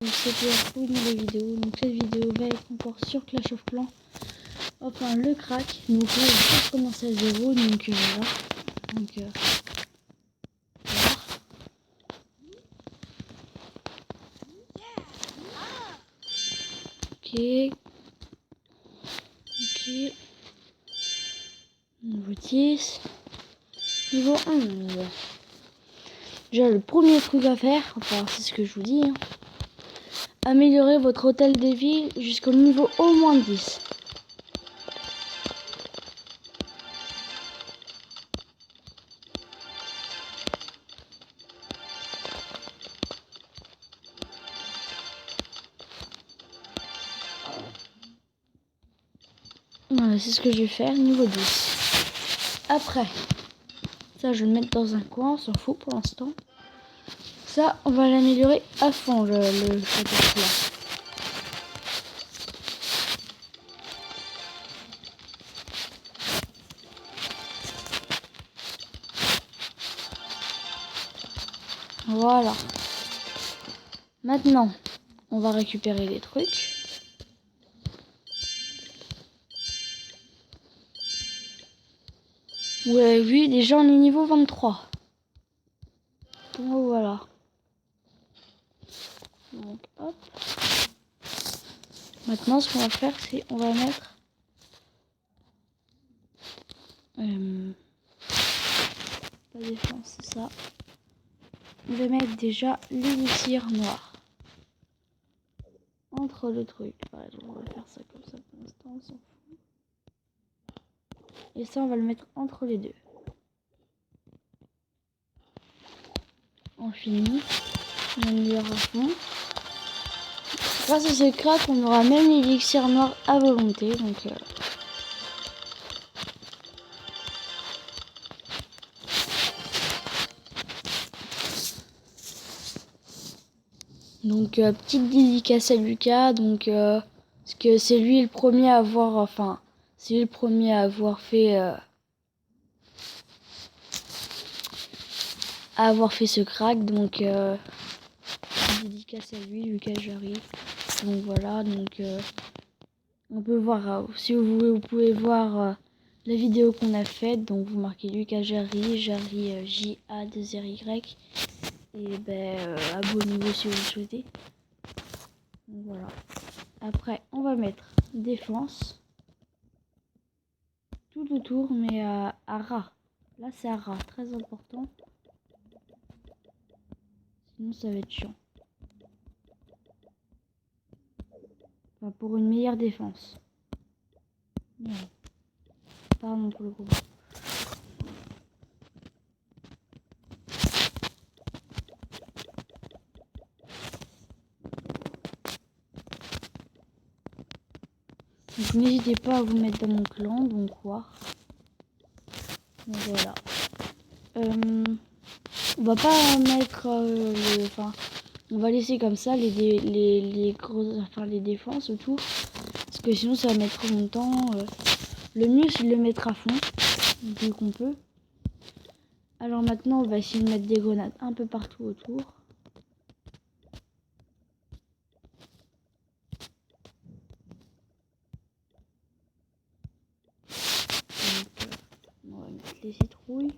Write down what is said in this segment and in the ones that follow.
Donc c'était pour une nouvelle vidéo. Donc cette vidéo va être encore sur Clash of Clans. Enfin le crack. Donc là je vais recommencer à zéro. Donc voilà. Donc voilà. Ok. Ok. Niveau 10. Niveau 11. Déjà le premier truc à faire, enfin c'est ce que je vous dis, hein. Améliorer votre hôtel de ville jusqu'au niveau au moins 10. Voilà, c'est ce que je vais faire, niveau 10. Après, ça je vais le mettre dans un coin, on s'en fout pour l'instant. Ça, on va l'améliorer à fond, le château là. Voilà. Maintenant, on va récupérer les trucs. Ouais, oui, déjà on est niveau 23. Donc voilà. Donc hop. Maintenant, ce qu'on va faire, c'est on va mettre pas défense, c'est ça. On va mettre déjà l'élixir noir entre le truc. Par exemple, on va faire ça comme ça pour l'instant, on s'en fout. Et ça, on va le mettre entre les deux. On finit. On améliore à fond. Grâce à ce crack, on aura même l'élixir noir à volonté. Donc petite dédicace à Lucas. Parce que c'est lui le premier à avoir, enfin, c'est lui le premier à avoir fait ce crack. Donc dédicace à lui, Lucas Jarry. Donc voilà, on peut voir, si vous voulez, vous pouvez voir la vidéo qu'on a faite. Donc vous marquez Lucas Jarry, Jarry J-A-2-R-Y. Et abonnez-vous si vous le souhaitez. Donc voilà. Après, on va mettre défense tout autour, mais à ras. Là, c'est à ras, très important. Sinon, ça va être chiant. Enfin, pour une meilleure défense. Ouais. Pardon pour le groupe. Donc n'hésitez pas à vous mettre dans mon clan, donc voir. Donc voilà. On va pas mettre on va laisser comme ça les grosses, enfin les défenses autour, parce que sinon ça va mettre trop longtemps. Le mieux c'est de le mettre à fond, vu qu'on peut. Alors maintenant on va essayer de mettre des grenades un peu partout autour. On va mettre les citrouilles.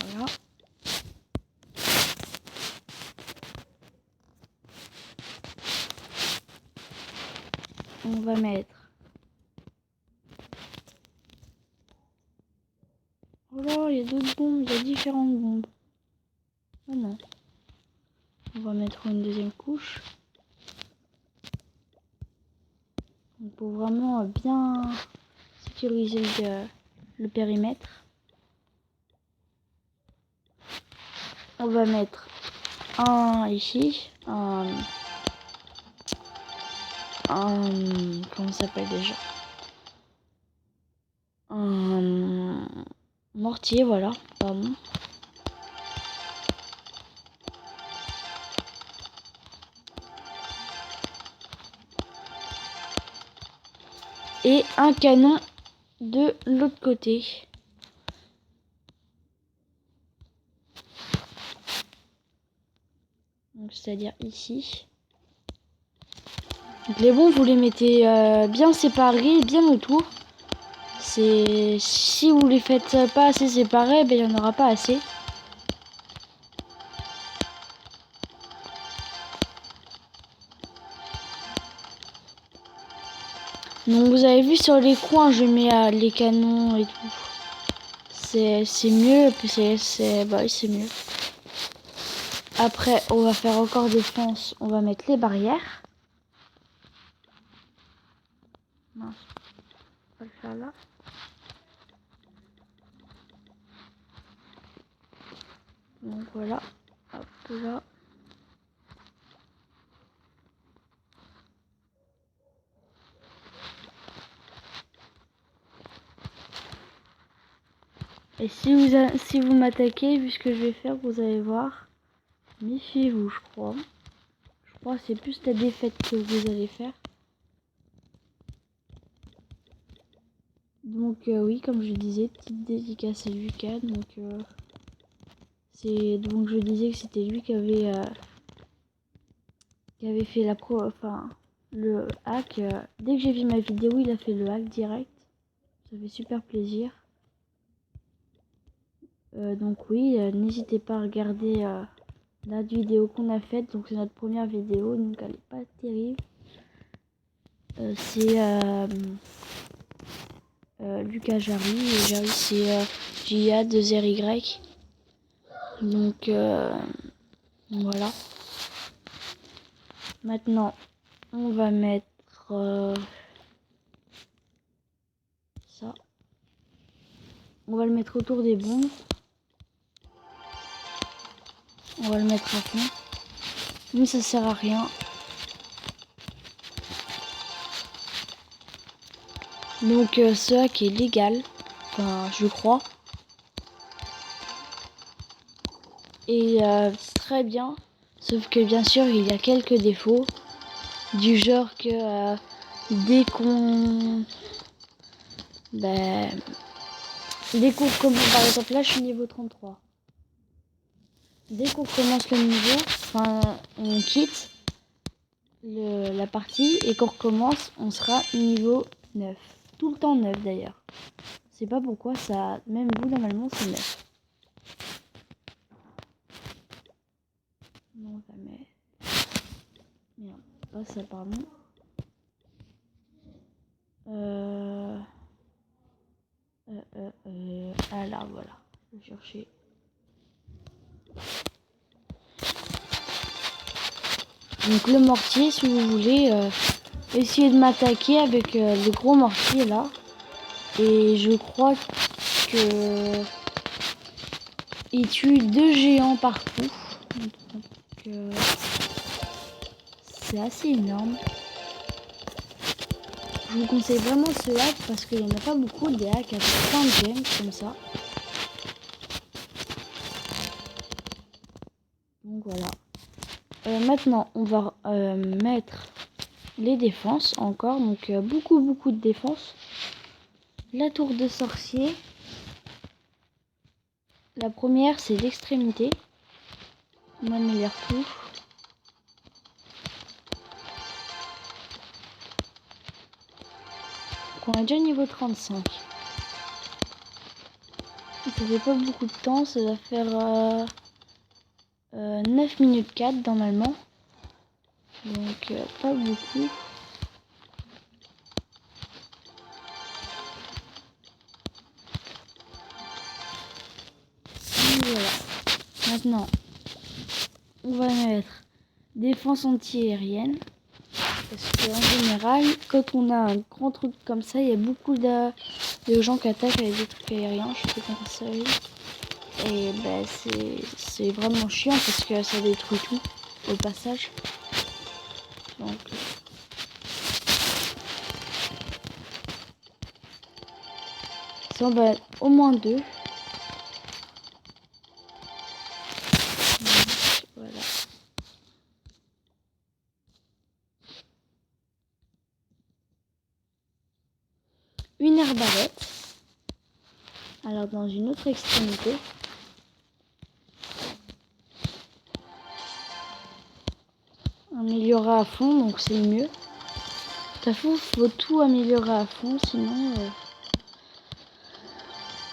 Voilà. On va mettre... Oh là, il y a d'autres bombes, il y a différentes bombes. Oh non. On va mettre une deuxième couche. Donc pour vraiment bien sécuriser le périmètre. On va mettre un ici, comment ça s'appelle déjà, un mortier, voilà, pardon. Et un canon de l'autre côté. Donc c'est-à-dire ici. Donc les bombes, vous les mettez bien séparés, bien autour. C'est si vous les faites pas assez séparés, ben il n'y en aura pas assez. Donc vous avez vu sur les coins, je mets les canons et tout. C'est mieux, puis bah oui, c'est mieux. Après, on va faire encore des fences, on va mettre les barrières. Mince, on va le faire là. Donc voilà, hop là. Et si vous m'attaquez, vu ce que je vais faire, vous allez voir. Méfiez-vous, je crois. Je crois que c'est plus la défaite que vous allez faire. Donc oui, comme je disais, petite dédicace à Lucas. Donc je disais que c'était lui qui avait fait le hack. Dès que j'ai vu ma vidéo, il a fait le hack direct. Ça fait super plaisir. Donc oui, n'hésitez pas à regarder la vidéo qu'on a faite. Donc c'est notre première vidéo, donc elle est pas terrible. C'est Lucas Jarry, et Jarry c'est JA2RY. Donc voilà. Maintenant, on va mettre ça. On va le mettre autour des bombes. On va le mettre à fond. Mais ça sert à rien. Donc ce hack est légal. Enfin, je crois. Et très bien. Sauf que bien sûr, il y a quelques défauts. Du genre que dès qu'on... dès qu'on commence... Par exemple, là, je suis niveau 33. Dès qu'on commence le niveau, enfin, on quitte la partie et qu'on recommence, on sera niveau 9. Tout le temps 9 d'ailleurs. Je sais pas pourquoi ça... Même vous, normalement, c'est 9. Non, jamais. Merde, pas ça, pardon. Ah là, voilà. Je vais chercher. Donc le mortier, si vous voulez, essayer de m'attaquer avec le gros mortier là. Et je crois que il tue 2 géants par coup. Donc c'est assez énorme. Je vous conseille vraiment ce hack parce qu'il n'y en a pas beaucoup des hacks avec plein de gemmes comme ça. Donc voilà. Maintenant, on va mettre les défenses encore. Donc beaucoup de défenses. La tour de sorcier. La première, c'est l'extrémité. Ma meilleure tour. Donc on est déjà niveau 35. Ça fait pas beaucoup de temps. Ça va faire 9 minutes 4 normalement. Donc pas beaucoup. Et voilà. Maintenant, on va mettre défense anti-aérienne. Parce qu'en général, quand on a un grand truc comme ça, il y a beaucoup de gens qui attaquent avec des trucs aériens. Je sais pas comment ça va. Et ben c'est vraiment chiant parce que ça détruit tout au passage. Donc ça va être au moins 2. Voilà. Une arbalète. Alors dans une autre extrémité, améliorer à fond, donc c'est mieux. De toute façon, faut tout améliorer à fond, sinon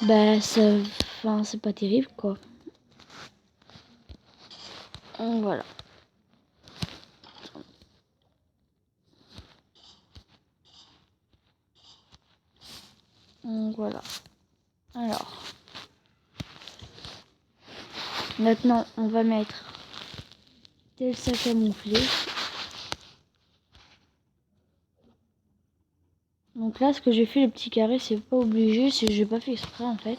bah ça, enfin c'est pas terrible quoi. Donc, voilà. Donc, voilà. Alors maintenant on va mettre tel sac à gonfler. Donc là, ce que j'ai fait, le petit carré, c'est pas obligé, j'ai pas fait exprès en fait.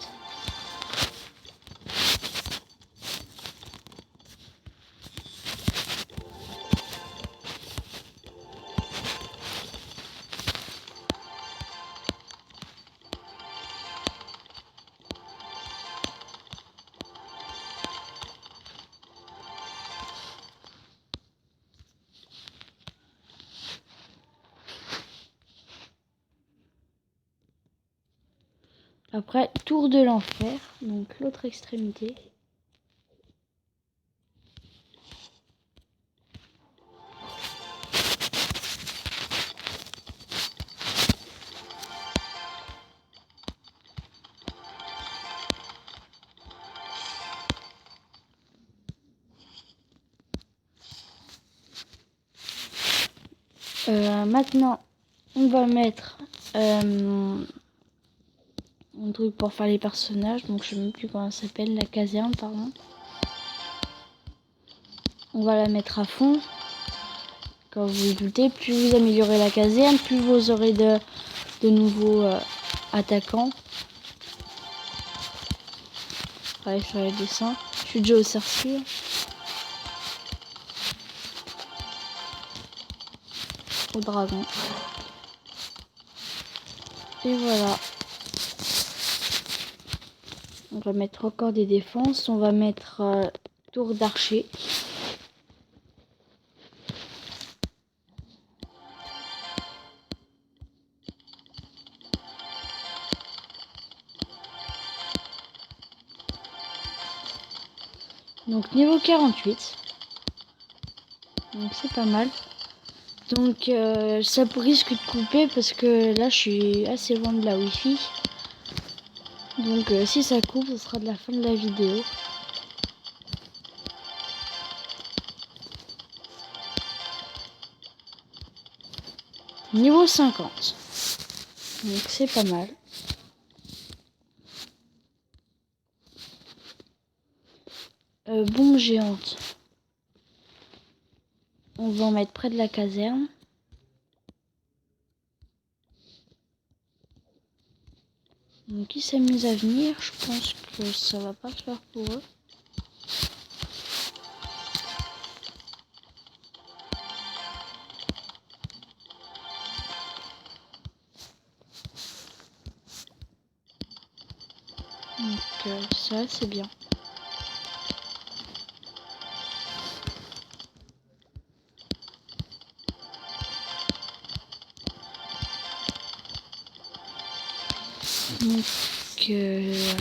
Après, tour de l'enfer, donc l'autre extrémité. Maintenant, on va mettre un truc pour faire les personnages, donc je sais même plus comment ça s'appelle, la caserne, pardon. On va la mettre à fond. Comme vous vous doutez, plus vous améliorez la caserne, plus vous aurez de nouveaux attaquants. Travailler sur les dessins. Je suis déjà au cercle. Au dragon. Et voilà. On va mettre encore des défenses. On va mettre tour d'archer. Donc niveau 48. Donc c'est pas mal. Donc ça risque de couper parce que là je suis assez loin de la wifi. Donc si ça coupe, ce sera de la fin de la vidéo. Niveau 50. Donc c'est pas mal. Bombe géante. On va en mettre près de la caserne. Donc ils s'amusent à venir. Je pense que ça va pas se faire pour eux. Donc ça c'est bien. Donc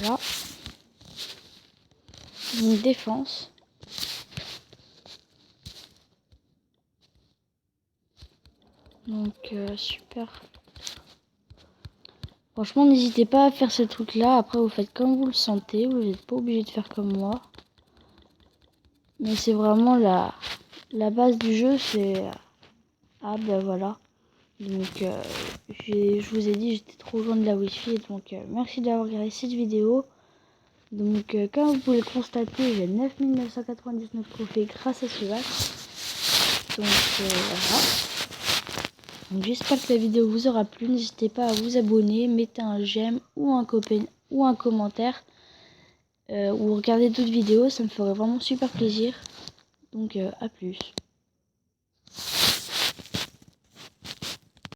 voilà. Donc défense. Donc super. Franchement, n'hésitez pas à faire ce truc là. Après, vous faites comme vous le sentez. Vous n'êtes pas obligé de faire comme moi. Mais c'est vraiment la base du jeu. C'est... Ah ben voilà. Donc je vous ai dit, j'étais trop loin de la wifi. Donc merci d'avoir regardé cette vidéo. Donc comme vous pouvez le constater, j'ai 9999 trophées grâce à ce vac. Donc voilà. Donc j'espère que la vidéo vous aura plu. N'hésitez pas à vous abonner, mettez un j'aime ou un commentaire. Ou regardez d'autres vidéos, ça me ferait vraiment super plaisir. Donc à plus.